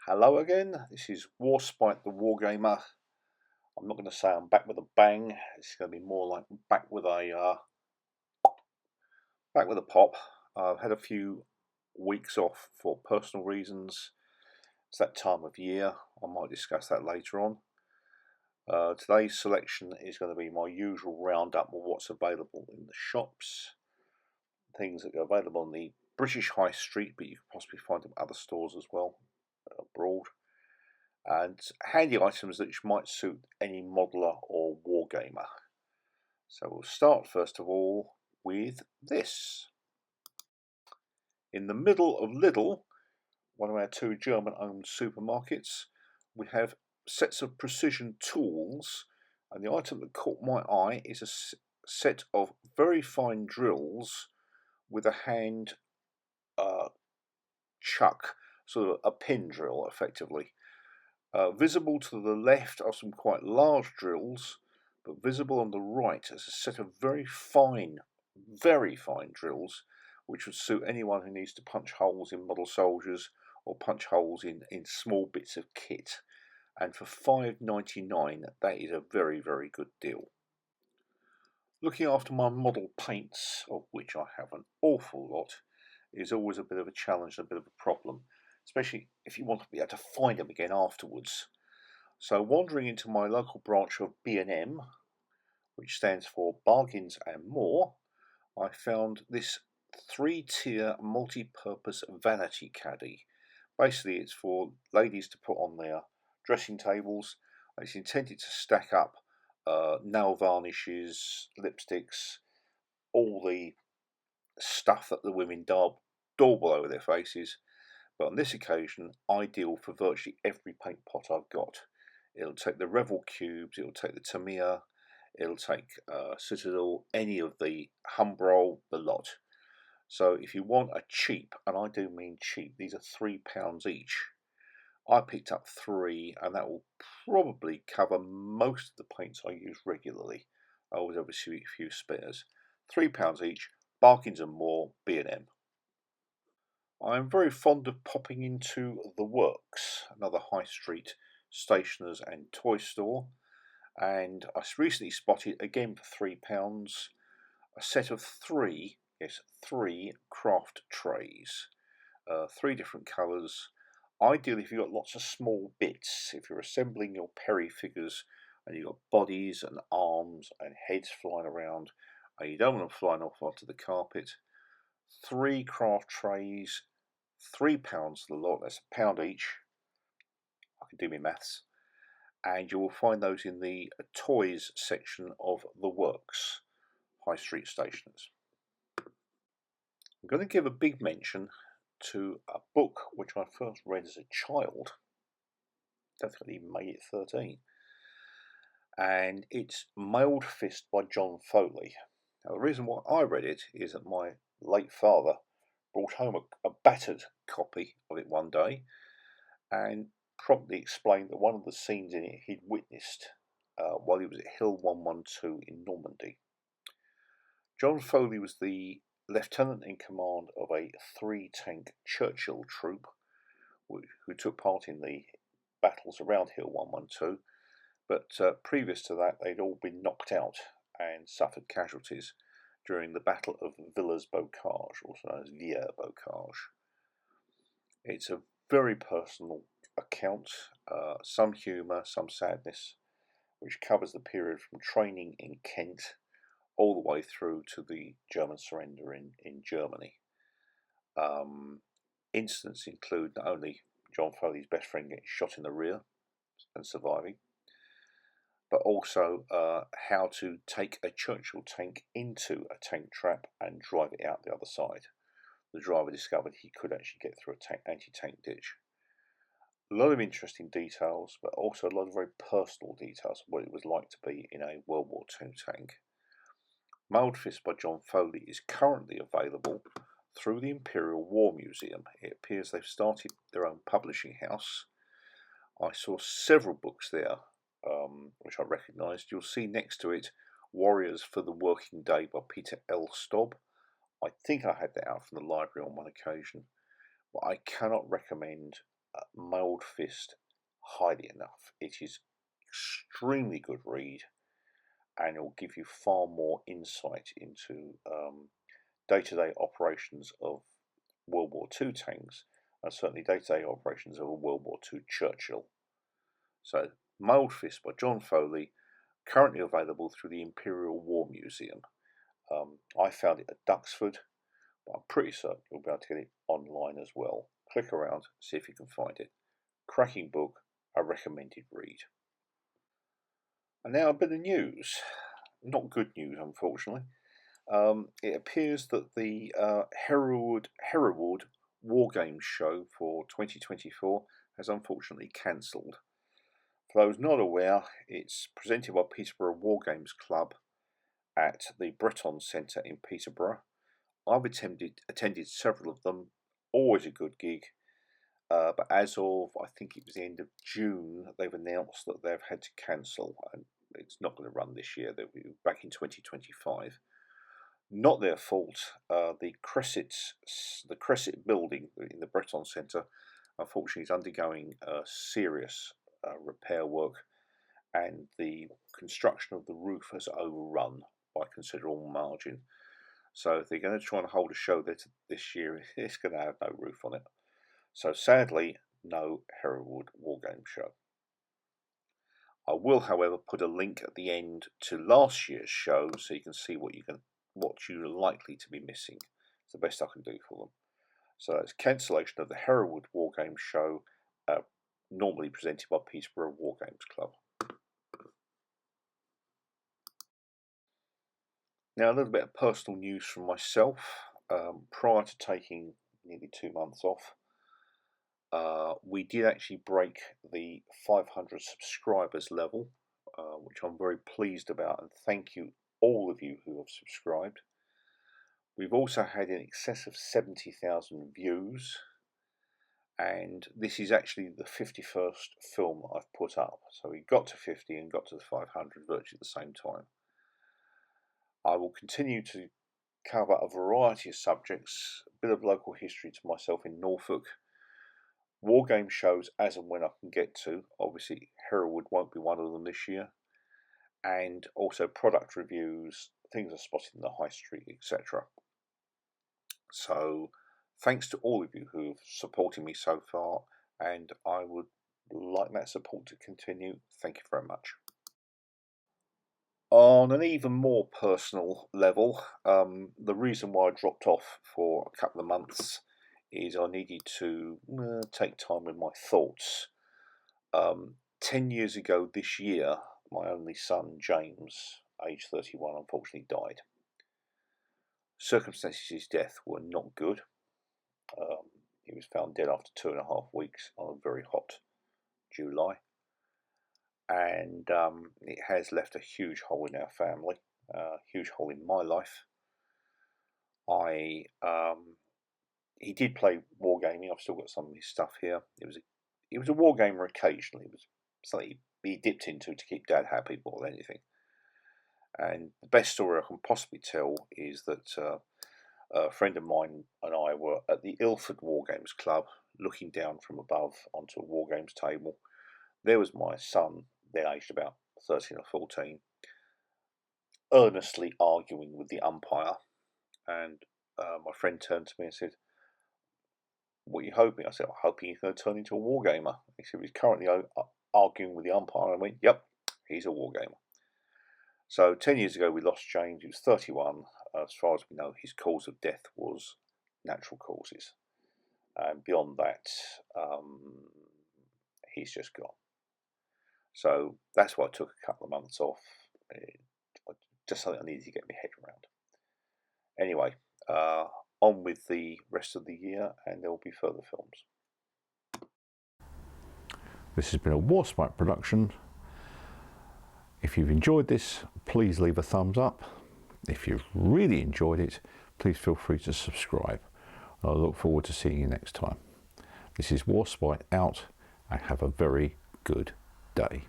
Hello again, this is Warspite the Wargamer. I'm not going to say I'm back with a bang, it's going to be more like back with a pop. I've had a few weeks off for personal reasons. It's that time of year, I might discuss that later on. Today's selection is going to be my usual roundup of what's available in the shops, things that are available on the British High Street, but you can possibly find them at other stores as well, abroad. And handy items that might suit any modeler or wargamer. So we'll start first of all with this. In the middle of Lidl, one of our two German-owned supermarkets, we have sets of precision tools, and the item that caught my eye is a set of very fine drills with a hand chuck, sort of a pin drill effectively. Visible to the left are some quite large drills, but visible on the right is a set of very fine drills, which would suit anyone who needs to punch holes in model soldiers or punch holes in small bits of kit. And for £5.99, that is a very, very good deal. Looking after my model paints, of which I have an awful lot, is always a bit of a challenge, a bit of a problem, especially if you want to be able to find them again afterwards. So wandering into my local branch of B&M, which stands for Bargains and More, I found this 3-tier multi-purpose vanity caddy. Basically it's for ladies to put on their dressing tables. It's intended to stack up nail varnishes, lipsticks, all the stuff that the women daub all over their faces. But on this occasion, ideal for virtually every paint pot I've got. It'll take the Revel cubes, it'll take the Tamiya, it'll take Citadel, any of the Humbrol, the lot. So if you want a cheap, and I do mean cheap, these are £3 each. I picked up 3, and that will probably cover most of the paints I use regularly. I always have a few spares. £3 each, Bargains and More, B&M. I am very fond of popping into The Works, another high street stationers and toy store, and I recently spotted, again for £3, a set of 3 craft trays, 3 different colours. Ideally if you've got lots of small bits, if you're assembling your Perry figures and you've got bodies and arms and heads flying around and you don't want them flying off onto the carpet, 3 craft trays, £3 the lot, that's £1 each. I can do my maths. And you will find those in the toys section of The Works, high street stationers. I'm going to give a big mention to a book which I first read as a child. I don't think I even made it 13. And it's Mailed Fist by John Foley. Now the reason why I read it is that my late father brought home a battered copy of it one day and promptly explained that one of the scenes in it he'd witnessed while he was at Hill 112 in Normandy. John Foley was the lieutenant in command of a 3-tank Churchill troop who took part in the battles around Hill 112, but previous to that they'd all been knocked out and suffered casualties during the Battle of Villers-Bocage, also known as Villers-Bocage. It's a very personal account, some humour, some sadness, which covers the period from training in Kent all the way through to the German surrender in Germany. Incidents include not only John Foley's best friend getting shot in the rear and surviving, but also how to take a Churchill tank into a tank trap and drive it out the other side. The driver discovered he could actually get through a anti-tank ditch. A lot of interesting details, but also a lot of very personal details of what it was like to be in a World War II tank. Mailed Fist by John Foley is currently available through the Imperial War Museum. It appears they've started their own publishing house. I saw several books there, which I recognised. You'll see next to it Warriors for the Working Day by Peter L. Stobb. I think I had that out from the library on one occasion, but I cannot recommend Mailed Fist highly enough. It is extremely good read, and it will give you far more insight into day-to-day operations of World War II tanks, and certainly day-to-day operations of a World War II Churchill. So, Mailed Fist by John Foley, currently available through the Imperial War Museum. I found it at Duxford, but I'm pretty certain you'll be able to get it online as well. Click around, see if you can find it. Cracking book, a recommended read. And now a bit of news. Not good news, unfortunately. It appears that the Hereward Wargames Show for 2024 has unfortunately cancelled. For those not aware, it's presented by Peterborough Wargames Club at the Breton Centre in Peterborough. I've attended several of them, always a good gig, but as of, I think it was the end of June, they've announced that they've had to cancel, and it's not going to run this year. They'll be back in 2025. Not their fault. The Cresset building in the Breton Centre, unfortunately, is undergoing serious repair work, and the construction of the roof has overrun by a considerable margin. So if they're going to try and hold a show this year, it's going to have no roof on it. So sadly, no Hereward Wargame Show. I will, however, put a link at the end to last year's show so you can see what you're likely to be missing. It's the best I can do for them. So that's cancellation of the Hereward Wargame Show, normally presented by Peterborough Wargames Club. Now a little bit of personal news from myself. Prior to taking nearly 2 months off, we did actually break the 500 subscribers level, which I'm very pleased about, and thank you all of you who have subscribed. We've also had in excess of 70,000 views, and this is actually the 51st film I've put up. So we got to 50 and got to the 500 virtually at the same time. I will continue to cover a variety of subjects, a bit of local history to myself in Norfolk, wargame shows as and when I can get to. Obviously, Hereward won't be one of them this year, and also product reviews, things I spotted in the high street, etc. So, thanks to all of you who have supported me so far, and I would like that support to continue. Thank you very much. On an even more personal level, the reason why I dropped off for a couple of months is I needed to take time with my thoughts. 10 years ago this year, my only son, James, age 31, unfortunately died. Circumstances of his death were not good. He was found dead after 2.5 weeks on a very hot July. And it has left a huge hole in our family, a huge hole in my life. He did play wargaming. I've still got some of his stuff here. He was a wargamer occasionally. It was something he dipped into to keep Dad happy more than anything. And the best story I can possibly tell is that a friend of mine and I were at the Ilford Wargames Club, looking down from above onto a wargames table. There was my son, they're aged about 13 or 14, earnestly arguing with the umpire. And my friend turned to me and said, "What are you hoping?" I said, "I'm hoping he's going to turn into a wargamer." He said, "He's currently arguing with the umpire." I went, "Yep, he's a wargamer." So 10 years ago we lost James. He was 31. As far as we know, his cause of death was natural causes. And beyond that, he's just gone. So that's why I took a couple of months off. Just something I needed to get my head around. Anyway, on with the rest of the year, and there will be further films. This has been a Warspite production. If you've enjoyed this, please leave a thumbs up. If you've really enjoyed it, please feel free to subscribe. I look forward to seeing you next time. This is Warspite out, and have a very good day.